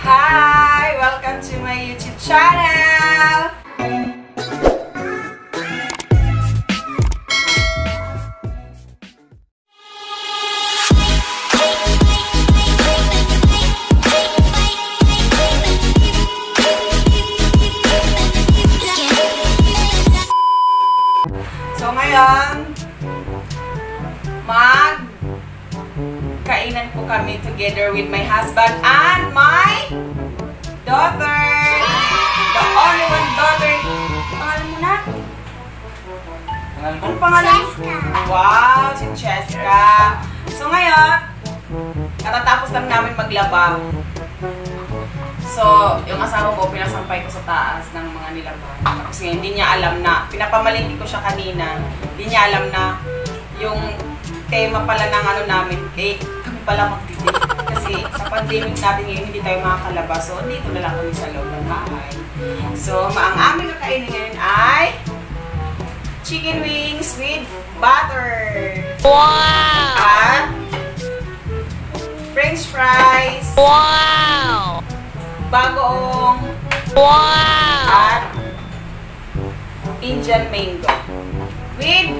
Hi! Welcome to my YouTube channel! So ngayon, kainan po kami together with my husband and my daughter. The only one daughter. Pangalan mo na? Anong pangalan? Wow, si Cheska. So ngayon, katatapos lang namin maglaba. So, yung asawa ko, pinasampay ko sa taas ng mga nilaban. Tapos ngayon, hindi niya alam na, pinapamalingki ko siya kanina, hindi niya alam na yung tema pala ng ano namin, kami pala mag-date. Kasi sa pandemic natin ngayon, hindi tayo makakalabas. So, dito na lang kami sa loob ng bahay. So, ang aming kakainin ngayon ay chicken wings with butter. Wow! At French fries. Wow! Bagoong. Wow! At Indian mango. With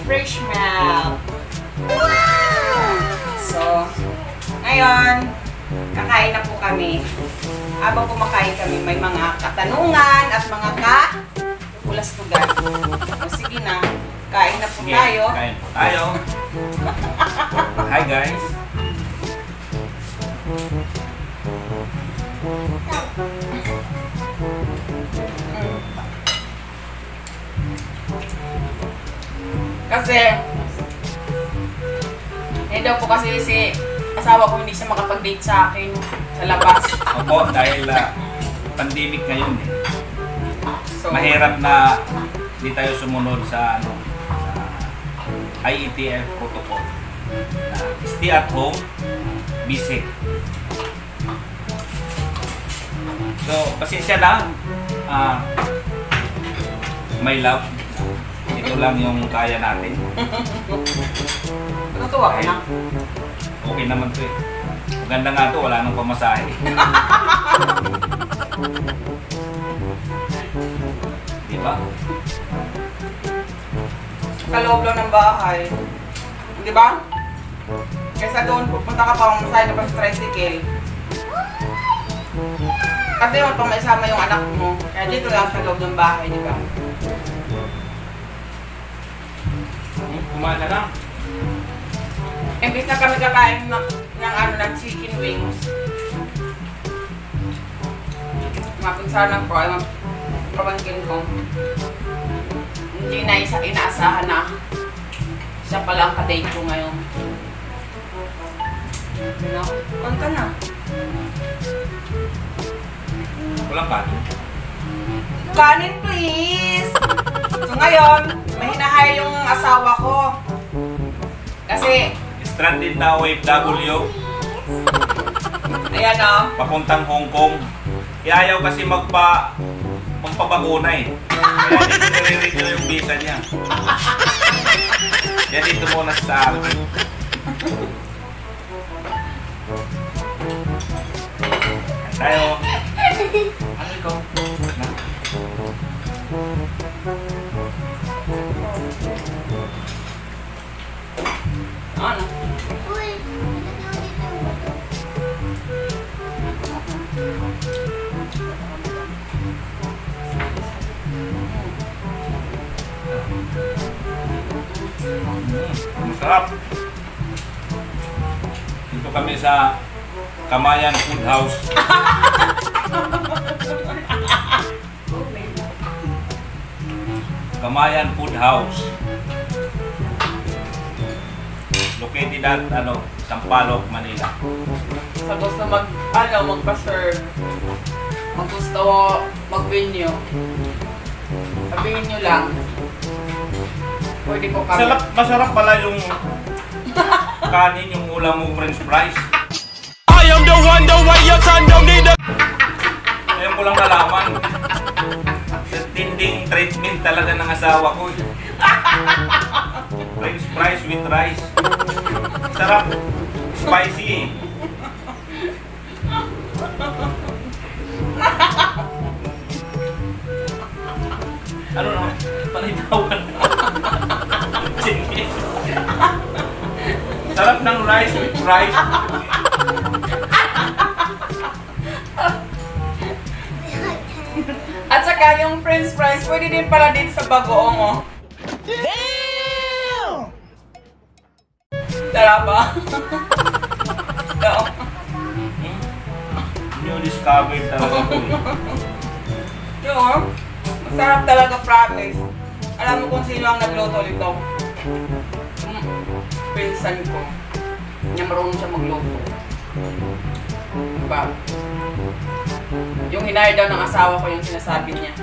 fresh milk. Wow! So, ngayon, kakain na po kami. Habang kumakain kami, may mga katanungan at mga ka-ulastugan. O sige na, kain na po tayo. Kain po tayo. Hi guys. Kasi daw po kasi si asawa ko hindi siya makapag-date sa akin sa labas. Opo, dahil pandemic ngayon eh. So, Mahirap na hindi tayo sumunod sa sa IETF protocol. Na stay at home, be safe. So, pasensya na. My love. Ito lang yung kaya natin. natutuwa ka na. Okay naman to eh. Maganda nga to, wala nang pamasahe. Di ba? Kaloob lang ng bahay. Di ba? Kaysa doon, pupunta ka pa, mamasaya ka pa sa tricycle. Kasi yung pang maisama yung anak mo. Kaya dito lang sa loob ng bahay, di ba? Kumain ka lang. Imbis na kami kakain ng chicken wings. Mapinsanan ko ay pamangkin ko. Hindi na inaasahan na siya pala ang kadate ko ngayon. No? Kuwan ka na. Walang kanin. Kanin please! So ngayon, may hinahire yung asawa ko. Kasi Stranded na OFW, ayan o. papuntang Hong Kong. Ayaw kasi magpabakuna eh. Kaya dito nire-renew yung visa niya. Kaya dito muna sa akin. Tayo. Ano ikaw? Ano? Masarap. Dito kami sa Kamayan Food House. Kamayan Food House. Located at Sampaloc, Manila. Sa gusto magpa-serve, gusto mag-venue, sabihin nyo lang. Pwede ko kami. Masarap pala yung kanin, yung ulam mo, French fries. I am the one, the way your son don't need a... Ngayon ko lang nalaman. Sa tinding treatment talaga ng asawa ko. French fries with rice. Sarap. Spicy eh. ng rice with rice. At saka yung french fries, pwede din pala din sa bagoong, oh. Damn! Tara ba? Oo. New discovered talaga ito eh. Yung, oh. Masarap talaga, promise. Alam mo kung sino ang nagluto nito? Yung pinsan ko. Niya marunong siya magluto. Diba? Yung hinire daw ng asawa ko yung sinasabi niya.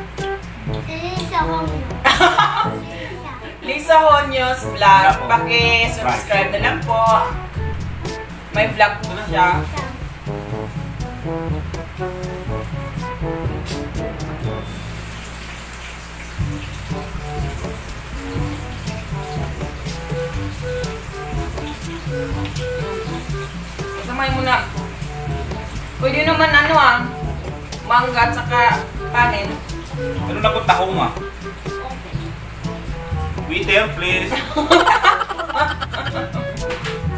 Lisa Honyos Vlog. Paki-subscribe na lang po. May vlog po siya. Samay mo na. Pwede naman mangga at saka kanin. Ano na po tahong ah? Waiter, please.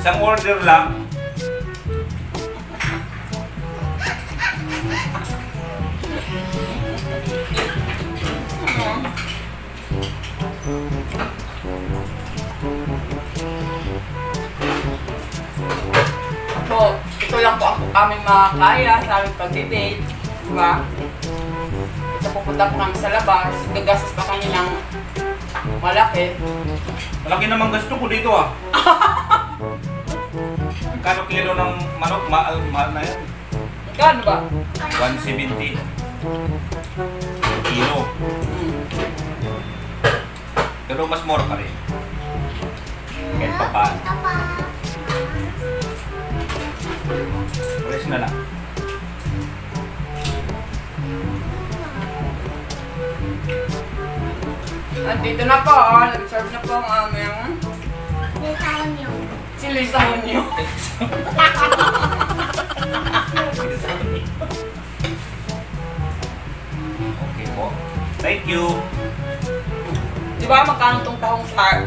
Isang order lang. So, ito lang po ang aming makakaya sa aming pag-date. Diba? Kasi pupunta po kami sa labas. Gagastos pa kami ng malaki. Malaki naman gasto ko dito ah. Kano kilo ng manok? Mahal na yan. Kano ba? 170 kilo. Pero mas more pa rin. Kahit pa paano. Press na lang. At dito na po, nag-serve na po ang aming si Lisa Honyo. Okay po. Thank you. Di ba magkano itong tahong sa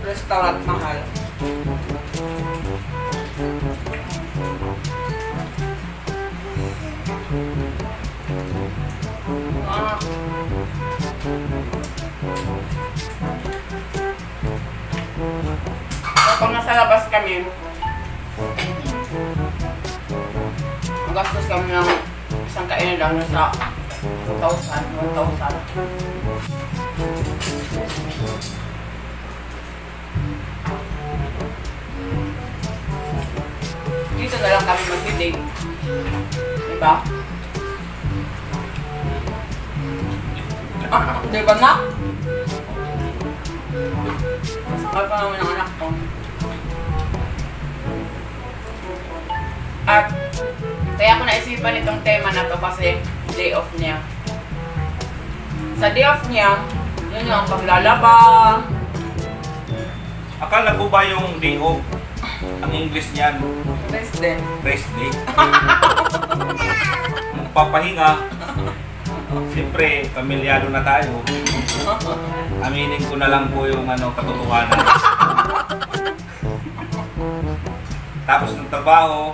restaurant mahal? Kapag nasa labas kami, magastos kami ng isang kainan lang nasa 1,000. Dito na lang kami mag-date. Diba? Diba nga? Masakal pa naman ang anak ko. At kaya ko naisipan itong tema na to kasi day off niya. Sa day off niya, yun yung paglalaba. Akala ko ba yung day off? Ang English niyan, Rest din. rest day. Magpapahinga. Siyempre, pamilyado na tayo. Aminin ko na lang po yung katotohanan. Tapos ng trabaho,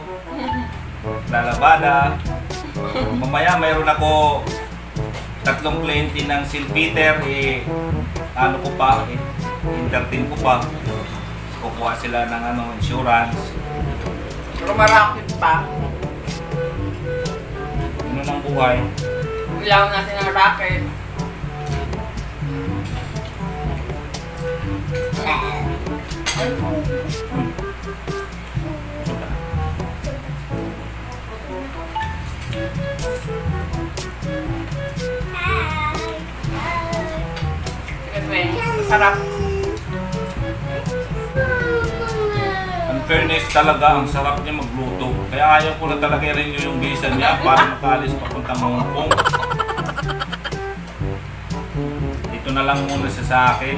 lalabada. Mamaya mayroon ako 3 kliyente ng St. Peter, entertain ko pa. Kukuha sila ng insurance. Pero marakit pa. Ano ng buhay? Bilang natin ang racket. Sarap. Ang fairness talaga, ang sarap niya magluto. Kaya ayaw ko na talaga rin yung visa niya para makaalis papunta Hong Kong. Dito na lang muna siya sa akin.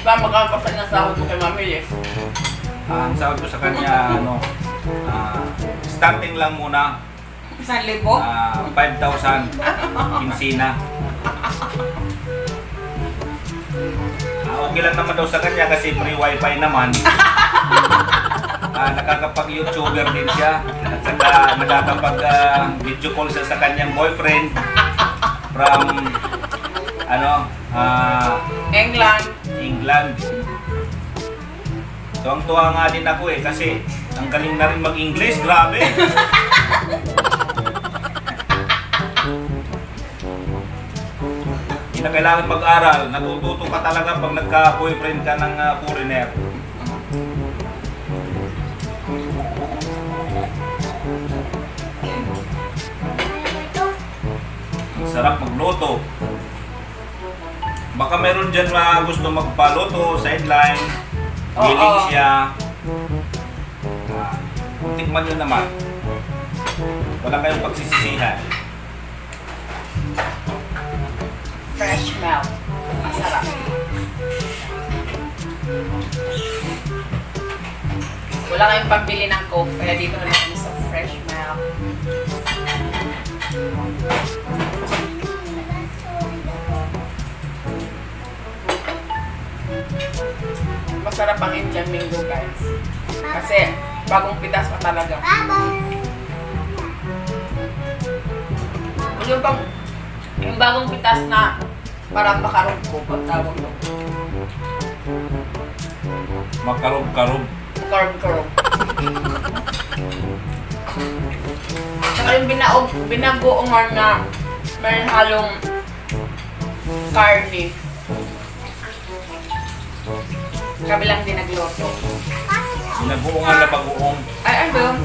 Diba magkakasan na sahod mo kay Mami, yes? Ang sahod ko sa kanya, Starting lang muna. 1,000? 5,000 kinsina. Okay lang naman daw sa kanya kasi free wifi naman. Nakakapag-YouTuber din siya. At saka nakakapag-video call siya sa kanyang boyfriend from England. Tuwang-tuwa nga din ako kasi ang galing na rin mag-English, grabe. Hindi na kailangan mag-aral, natututo ka talaga pag nagka-boyfriend ka ng foreigner. Ang sarap magluto. Baka meron dyan na gusto magpaluto, sideline, willing siya. Tikman nyo naman. Wala kayong pagsisisihan. Fresh milk. Masarap. Wala kayong pambili ng Coke, kaya dito na lang kami sa fresh milk. Masarap ang Indian Mango, guys. Kasi bagong pitas pa talaga. Yung bagong pitas na parang makarog-ko, pag tawag mo. Makarog-karog. Makarog-karog. Saka yung binagoongan na may halong karne. Kabilang din nagluto. Binagoongan na bagoong. Ay, ano?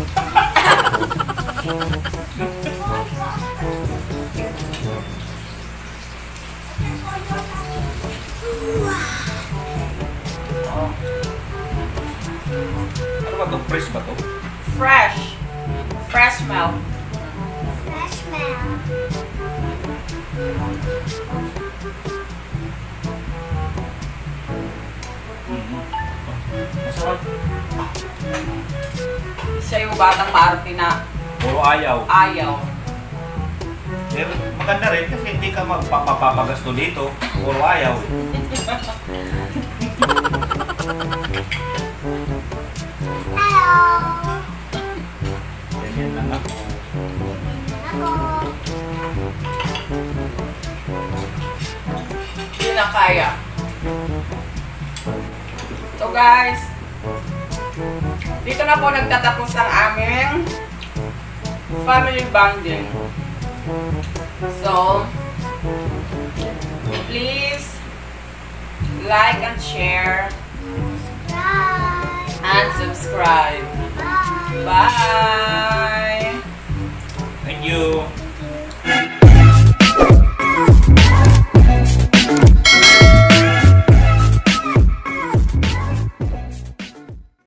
Ano ba ito? Fresh ba ito? Fresh. Fresh milk. Fresh milk. Masarap. Siya yung batang maarte na Puro ayaw. ayaw. Pero maganda rin kasi hindi ka mapapagasto dito. Puro ayaw. Hello. Ganyan lang ako. Hindi na kaya. So guys, dito na po nagtatapos ang aming family bonding. So, please like and share Bye. and subscribe. Bye. Bye! Thank you.